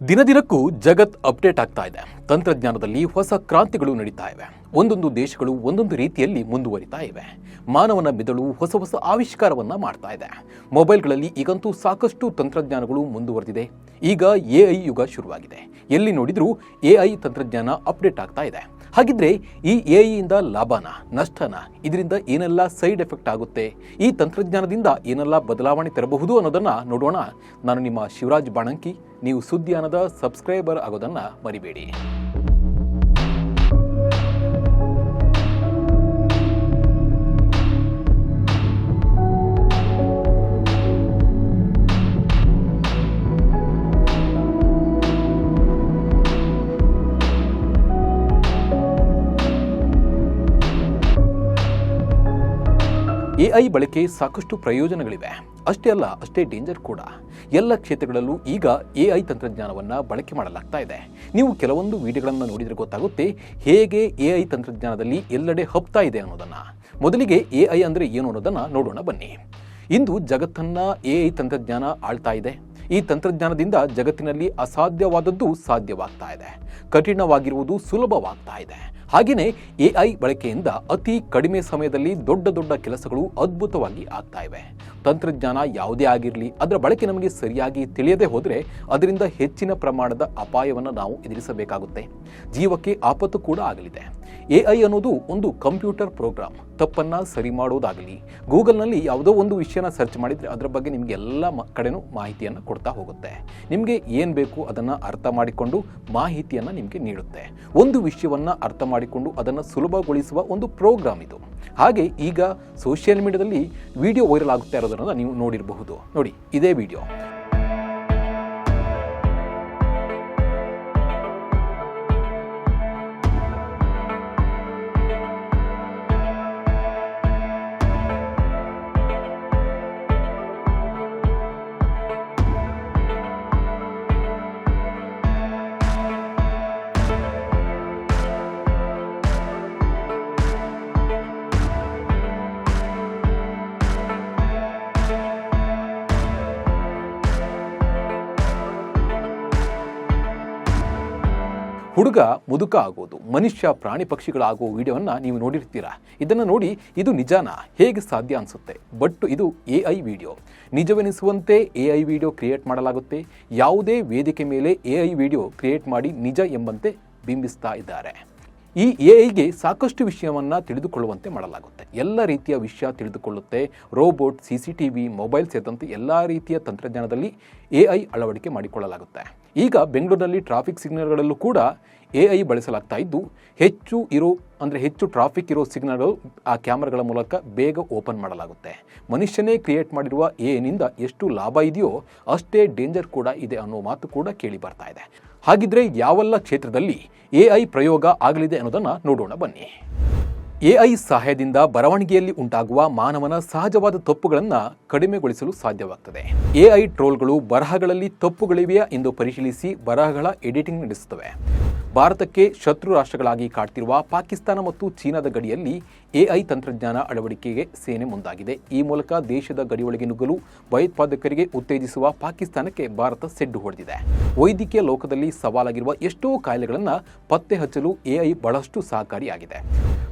ದಿನದಿನಕ್ಕೂ ಜಗತ್ update ಆಗ್ತಾ ಇದೆ. ತಂತ್ರಜ್ಞಾನದಲ್ಲಿ ಹೊಸ ಕ್ರಾಂತಿಗಳು ನಡೀತಾ ಇವೆ. ಒಂದೊಂದು ದೇಶಗಳು ಒಂದೊಂದು ರೀತಿಯಲ್ಲಿ ಮುಂದುವರಿತಾ ಇವೆ. ಮಾನವನ ಮೆದುಳು ಹೊಸ ಹೊಸ ಆವಿಷ್ಕಾರವನ್ನ ಮಾಡ್ತಾ ಇದೆ. ಮೊಬೈಲ್ಗಳಲ್ಲಿ ಈಗಂತೂ ಸಾಕಷ್ಟು ತಂತ್ರಜ್ಞಾನಗಳು ಮುಂದುವರೆದಿದೆ. ಈಗ ಎಐ ಯುಗ ಶುರುವಾಗಿದೆ. ಎಲ್ಲಿ ನೋಡಿದ್ರೂ ಎಐ ತಂತ್ರಜ್ಞಾನ ಅಪ್ಡೇಟ್ ಆಗ್ತಾ ಇದೆ. ಹಾಗಿದ್ರೆ ಈ ಎಐಯಿಂದ ಲಾಭನ, ನಷ್ಟನ, ಇದರಿಂದ ಏನೆಲ್ಲ ಸೈಡ್ ಎಫೆಕ್ಟ್ ಆಗುತ್ತೆ, ಈ ತಂತ್ರಜ್ಞಾನದಿಂದ ಏನೆಲ್ಲ ಬದಲಾವಣೆ ತರಬಹುದು ಅನ್ನೋದನ್ನ ನೋಡೋಣ. ನಾನು ನಿಮ್ಮ ಶಿವರಾಜ್ ಬಾಣಂಕಿ. ನೀವು ಸುದ್ದಿಯಾನದ ಸಬ್ಸ್ಕ್ರೈಬರ್ ಆಗೋದನ್ನ ಮರಿಬೇಡಿ. ಎಐ ಬಳಕೆ ಸಾಕಷ್ಟು ಪ್ರಯೋಜನಗಳಿವೆ. ಅಷ್ಟೇ ಅಲ್ಲ, ಅಷ್ಟೇ ಡೇಂಜರ್ ಕೂಡ. ಎಲ್ಲ ಕ್ಷೇತ್ರಗಳಲ್ಲೂ ಈಗ ಎಐ ತಂತ್ರಜ್ಞಾನವನ್ನು ಬಳಕೆ ಮಾಡಲಾಗ್ತಾ ಇದೆ. ನೀವು ಕೆಲವೊಂದು ವಿಡಿಯೋಗಳನ್ನು ನೋಡಿದರೆ ಗೊತ್ತಾಗುತ್ತೆ ಹೇಗೆ ಎಐ ತಂತ್ರಜ್ಞಾನದಲ್ಲಿ ಎಲ್ಲೆಡೆ ಹಬ್ತಾ ಇದೆ ಅನ್ನೋದನ್ನು. ಮೊದಲಿಗೆ ಎಐ ಅಂದರೆ ಏನು ಅನ್ನೋದನ್ನು ನೋಡೋಣ ಬನ್ನಿ. ಇಂದು ಜಗತ್ತನ್ನ ಎಐ ತಂತ್ರಜ್ಞಾನ ಆಳ್ತಾ ಇದೆ. ಈ ತಂತ್ರಜ್ಞಾನದಿಂದ ಜಗತ್ತಿನಲ್ಲಿ ಅಸಾಧ್ಯವಾದದ್ದು ಸಾಧ್ಯವಾಗ್ತಾ ಇದೆ. ಕಠಿಣವಾಗಿರುವುದು ಸುಲಭವಾಗ್ತಾ ಇದೆ. ಹಾಗೆಯೇ ಎಐ ಬಳಕೆಯಿಂದ ಅತಿ ಕಡಿಮೆ ಸಮಯದಲ್ಲಿ ದೊಡ್ಡ ದೊಡ್ಡ ಕೆಲಸಗಳು ಅದ್ಭುತವಾಗಿ ಆಗ್ತಾ ಇವೆ. ತಂತ್ರಜ್ಞಾನ ಯಾವುದೇ ಆಗಿರಲಿ, ಅದರ ಬಳಕೆ ನಮಗೆ ಸರಿಯಾಗಿ ತಿಳಿಯದೆ ಹೋದರೆ ಅದರಿಂದ ಹೆಚ್ಚಿನ ಪ್ರಮಾಣದ ಅಪಾಯವನ್ನು ನಾವು ಎದುರಿಸಬೇಕಾಗುತ್ತೆ. ಜೀವಕ್ಕೆ ಆಪತ್ತು ಕೂಡ ಆಗಲಿದೆ. ಎಐ ಅನ್ನೋದು ಒಂದು ಕಂಪ್ಯೂಟರ್ ಪ್ರೋಗ್ರಾಮ್. ತಪ್ಪನ್ನು ಸರಿ ಮಾಡೋದಾಗಲಿ, ಗೂಗಲ್ನಲ್ಲಿ ಯಾವುದೋ ಒಂದು ವಿಷಯನ ಸರ್ಚ್ ಮಾಡಿದರೆ ಅದರ ಬಗ್ಗೆ ನಿಮಗೆ ಎಲ್ಲ ಕಡೆನೂ ಮಾಹಿತಿಯನ್ನು ಕೊಡ್ತಾ ಹೋಗುತ್ತೆ. ನಿಮಗೆ ಏನು ಬೇಕು ಅದನ್ನು ಅರ್ಥ ಮಾಡಿಕೊಂಡು ಮಾಹಿತಿಯನ್ನು ನಿಮಗೆ ನೀಡುತ್ತೆ. ಒಂದು ವಿಷಯವನ್ನು ಅರ್ಥ ಮಾಡಿಕೊಂಡು ಅದನ್ನು ಸುಲಭಗೊಳಿಸುವ ಒಂದು ಪ್ರೋಗ್ರಾಮ್ ಇದು. ಹಾಗೆ ಈಗ ಸೋಷಿಯಲ್ ಮೀಡಿಯಾದಲ್ಲಿ ವಿಡಿಯೋ ವೈರಲ್ ಆಗುತ್ತಾ ಇರೋದನ್ನು ನೀವು ನೋಡಿರಬಹುದು. ನೋಡಿ, ಇದೇ ವಿಡಿಯೋ. ಹುಡುಗ ಮುದುಕ ಆಗೋದು, ಮನುಷ್ಯ ಪ್ರಾಣಿ ಪಕ್ಷಿಗಳಾಗುವ ವಿಡಿಯೋವನ್ನು ನೀವು ನೋಡಿರ್ತೀರಾ. ಇದನ್ನು ನೋಡಿ ಇದು ನಿಜಾನಾ, ಹೇಗೆ ಸಾಧ್ಯ ಅನಿಸುತ್ತೆ. ಬಟ್ ಇದು ಎಐ ವಿಡಿಯೋ. ನಿಜವೆನಿಸುವಂತೆ ಎಐ ವಿಡಿಯೋ ಕ್ರಿಯೇಟ್ ಮಾಡಲಾಗುತ್ತೆ. ಯಾವುದೇ ವೇದಿಕೆ ಮೇಲೆ ಎಐ ವಿಡಿಯೋ ಕ್ರಿಯೇಟ್ ಮಾಡಿ ನಿಜ ಎಂಬಂತೆ ಬಿಂಬಿಸ್ತಾ ಇದ್ದಾರೆ. ಈ ಎಐಗೆ ಸಾಕಷ್ಟು ವಿಷಯವನ್ನು ತಿಳಿದುಕೊಳ್ಳುವಂತೆ ಮಾಡಲಾಗುತ್ತೆ. ಎಲ್ಲ ರೀತಿಯ ವಿಷಯ ತಿಳಿದುಕೊಳ್ಳುತ್ತೆ. ರೋಬೋಟ್, CCTV, ಮೊಬೈಲ್ ಸೇರಿದಂತೆ ಎಲ್ಲ ರೀತಿಯ ತಂತ್ರಜ್ಞಾನದಲ್ಲಿ ಎಐ ಅಳವಡಿಕೆ ಮಾಡಿಕೊಳ್ಳಲಾಗುತ್ತೆ. ಈಗ ಬೆಂಗಳೂರಿನಲ್ಲಿ ಟ್ರಾಫಿಕ್ ಸಿಗ್ನಲ್ಗಳಲ್ಲೂ ಕೂಡ ಎಐ ಬಳಸಲಾಗ್ತಾ ಇದ್ದು, ಹೆಚ್ಚು ಟ್ರಾಫಿಕ್ ಇರೋ ಸಿಗ್ನಲ್ಗಳು ಆ ಕ್ಯಾಮರಾಗಳ ಮೂಲಕ ಬೇಗ ಓಪನ್ ಮಾಡಲಾಗುತ್ತೆ. ಮನುಷ್ಯನೇ ಕ್ರಿಯೇಟ್ ಮಾಡಿರುವ ಎಐನಿಂದ ಎಷ್ಟು ಲಾಭ ಇದೆಯೋ ಅಷ್ಟೇ ಡೇಂಜರ್ ಕೂಡ ಇದೆ ಅನ್ನೋ ಮಾತು ಕೂಡ ಕೇಳಿ ಬರ್ತಾ ಇದೆ. ಹಾಗಿದ್ರೆ ಯಾವೆಲ್ಲ ಕ್ಷೇತ್ರದಲ್ಲಿ ಎಐ ಪ್ರಯೋಗ ಆಗಲಿದೆ ಅನ್ನೋದನ್ನು ನೋಡೋಣ ಬನ್ನಿ. ಎಐ ಸಹಾಯದಿಂದ ಬರವಣಿಗೆಯಲ್ಲಿ ಉಂಟಾಗುವ ಮಾನವನ ಸಹಜವಾದ ತಪ್ಪುಗಳನ್ನು ಕಡಿಮೆಗೊಳಿಸಲು ಸಾಧ್ಯವಾಗ್ತದೆ. ಎಐ ಟ್ರೋಲ್ಗಳು ಬರಹಗಳಲ್ಲಿ ತಪ್ಪುಗಳಿವೆಯಾ ಎಂದು ಪರಿಶೀಲಿಸಿ ಬರಹಗಳ ಎಡಿಟಿಂಗ್ ನಡೆಸುತ್ತವೆ. ಭಾರತಕ್ಕೆ ಶತ್ರು ರಾಷ್ಟ್ರಗಳಾಗಿ ಕಾಡ್ತಿರುವ ಪಾಕಿಸ್ತಾನ ಮತ್ತು ಚೀನಾದ ಗಡಿಯಲ್ಲಿ ಎಐ ತಂತ್ರಜ್ಞಾನ ಅಳವಡಿಕೆಗೆ ಸೇನೆ ಮುಂದಾಗಿದೆ. ಈ ಮೂಲಕ ದೇಶದ ಗಡಿಯೊಳಗೆ ನುಗ್ಗಲು ಭಯೋತ್ಪಾದಕರಿಗೆ ಉತ್ತೇಜಿಸುವ ಪಾಕಿಸ್ತಾನಕ್ಕೆ ಭಾರತ ಸೆಡ್ಡು ಹೊಡೆದಿದೆ. ವೈದ್ಯಕೀಯ ಲೋಕದಲ್ಲಿ ಸವಾಲಾಗಿರುವ ಎಷ್ಟೋ ಕಾಯಿಲೆಗಳನ್ನು ಪತ್ತೆ ಹಚ್ಚಲು ಎಐ ಬಹಳಷ್ಟು ಸಹಕಾರಿಯಾಗಿದೆ.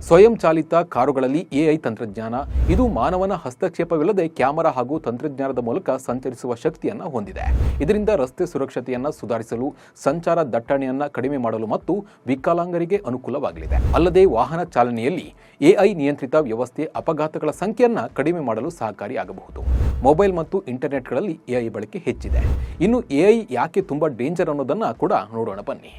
ಸ್ವಯಂ ಚಾಲಿತ ಕಾರುಗಳಲ್ಲಿ ಎಐ ತಂತ್ರಜ್ಞಾನ, ಇದು ಮಾನವನ ಹಸ್ತಕ್ಷೇಪವಿಲ್ಲದೆ ಕ್ಯಾಮೆರಾ ಹಾಗೂ ತಂತ್ರಜ್ಞಾನದ ಮೂಲಕ ಸಂಚರಿಸುವ ಶಕ್ತಿಯನ್ನು ಹೊಂದಿದೆ. ಇದರಿಂದ ರಸ್ತೆ ಸುರಕ್ಷತೆಯನ್ನು ಸುಧಾರಿಸಲು, ಸಂಚಾರ ದಟ್ಟಣೆಯನ್ನು ಕಡಿಮೆ ಮಾಡಲು ಮತ್ತು ವಿಕಲಾಂಗರಿಗೆ ಅನುಕೂಲವಾಗಲಿದೆ. ಅಲ್ಲದೆ ವಾಹನ ಚಾಲನೆಯಲ್ಲಿ ಎಐ ನಿಯಂತ್ರಿತ ವ್ಯವಸ್ಥೆ ಅಪಘಾತಗಳ ಸಂಖ್ಯೆಯನ್ನು ಕಡಿಮೆ ಮಾಡಲು ಸಹಕಾರಿಯಾಗಬಹುದು. ಮೊಬೈಲ್ ಮತ್ತು ಇಂಟರ್ನೆಟ್ಗಳಲ್ಲಿ ಎಐ ಬಳಕೆ ಹೆಚ್ಚಿದೆ. ಇನ್ನು ಎಐ ಯಾಕೆ ತುಂಬಾ ಡೇಂಜರ್ ಅನ್ನೋದನ್ನು ಕೂಡ ನೋಡೋಣ ಬನ್ನಿ.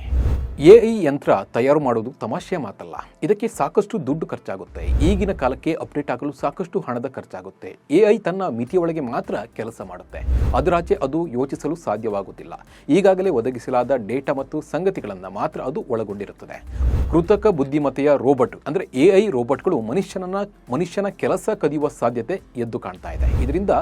ಎಐ ಯಂತ್ರ ತಯಾರು ಮಾಡೋದು ತಮಾಷೆಯ ಮಾತಲ್ಲ. ಇದಕ್ಕೆ ಸಾಕಷ್ಟು ದುಡ್ಡು ಖರ್ಚಾಗುತ್ತೆ. ಈಗಿನ ಕಾಲಕ್ಕೆ ಅಪ್ಡೇಟ್ ಆಗಲು ಸಾಕಷ್ಟು ಹಣದ ಖರ್ಚಾಗುತ್ತೆ. ಎಐ ತನ್ನ ಮಿತಿಯೊಳಗೆ ಮಾತ್ರ ಕೆಲಸ ಮಾಡುತ್ತೆ. ಅದರಾಚೆ ಅದು ಯೋಚಿಸಲು ಸಾಧ್ಯವಾಗುತ್ತಿಲ್ಲ. ಈಗಾಗಲೇ ಒದಗಿಸಲಾದ ಡೇಟಾ ಮತ್ತು ಸಂಗತಿಗಳನ್ನು ಮಾತ್ರ ಅದು ಒಳಗೊಂಡಿರುತ್ತದೆ. ಕೃತಕ ಬುದ್ಧಿಮತ್ತೆಯ ರೋಬೋಟ್ ಅಂದರೆ ಎಐ ರೋಬೋಟ್ಗಳು ಮನುಷ್ಯನ ಕೆಲಸ ಕದಿಯುವ ಸಾಧ್ಯತೆ ಎದ್ದು ಕಾಣ್ತಾ ಇದೆ. ಇದರಿಂದ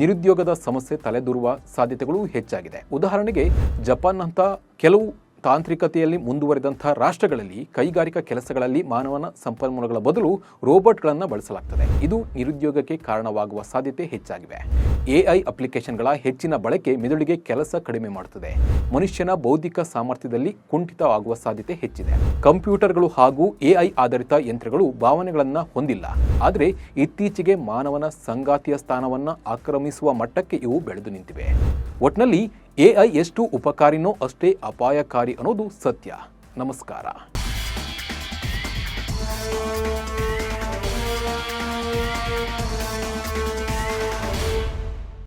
ನಿರುದ್ಯೋಗದ ಸಮಸ್ಯೆ ತಲೆದೂರುವ ಸಾಧ್ಯತೆಗಳು ಹೆಚ್ಚಾಗಿದೆ. ಉದಾಹರಣೆಗೆ ಜಪಾನ್ ಅಂತ ಕೆಲವು ತಾಂತ್ರಿಕತೆಯಲ್ಲಿ ಮುಂದುವರೆದಂತಹ ರಾಷ್ಟ್ರಗಳಲ್ಲಿ ಕೈಗಾರಿಕಾ ಕೆಲಸಗಳಲ್ಲಿ ಮಾನವನ ಸಂಪನ್ಮೂಲಗಳ ಬದಲು ರೋಬೋಟ್ಗಳನ್ನು ಬಳಸಲಾಗ್ತದೆ. ಇದು ನಿರುದ್ಯೋಗಕ್ಕೆ ಕಾರಣವಾಗುವ ಸಾಧ್ಯತೆ ಹೆಚ್ಚಾಗಿವೆ. ಎಐ ಅಪ್ಲಿಕೇಶನ್ಗಳ ಹೆಚ್ಚಿನ ಬಳಕೆ ಮೆದುಳಿಗೆ ಕೆಲಸ ಕಡಿಮೆ ಮಾಡುತ್ತದೆ. ಮನುಷ್ಯನ ಬೌದ್ಧಿಕ ಸಾಮರ್ಥ್ಯದಲ್ಲಿ ಕುಂಠಿತವಾಗುವ ಸಾಧ್ಯತೆ ಹೆಚ್ಚಿದೆ. ಕಂಪ್ಯೂಟರ್ಗಳು ಹಾಗೂ ಎಐ ಆಧಾರಿತ ಯಂತ್ರಗಳು ಭಾವನೆಗಳನ್ನು ಹೊಂದಿಲ್ಲ. ಆದರೆ ಇತ್ತೀಚೆಗೆ ಮಾನವನ ಸಂಗಾತಿಯ ಸ್ಥಾನವನ್ನು ಆಕ್ರಮಿಸುವ ಮಟ್ಟಕ್ಕೆ ಇವು ಬೆಳೆದು ನಿಂತಿವೆ. ಒಟ್ನಲ್ಲಿ ಎಐ ಎಷ್ಟು ಉಪಕಾರಿನೋ ಅಷ್ಟೇ ಅಪಾಯಕಾರಿ ಅನ್ನೋದು ಸತ್ಯ. ನಮಸ್ಕಾರ.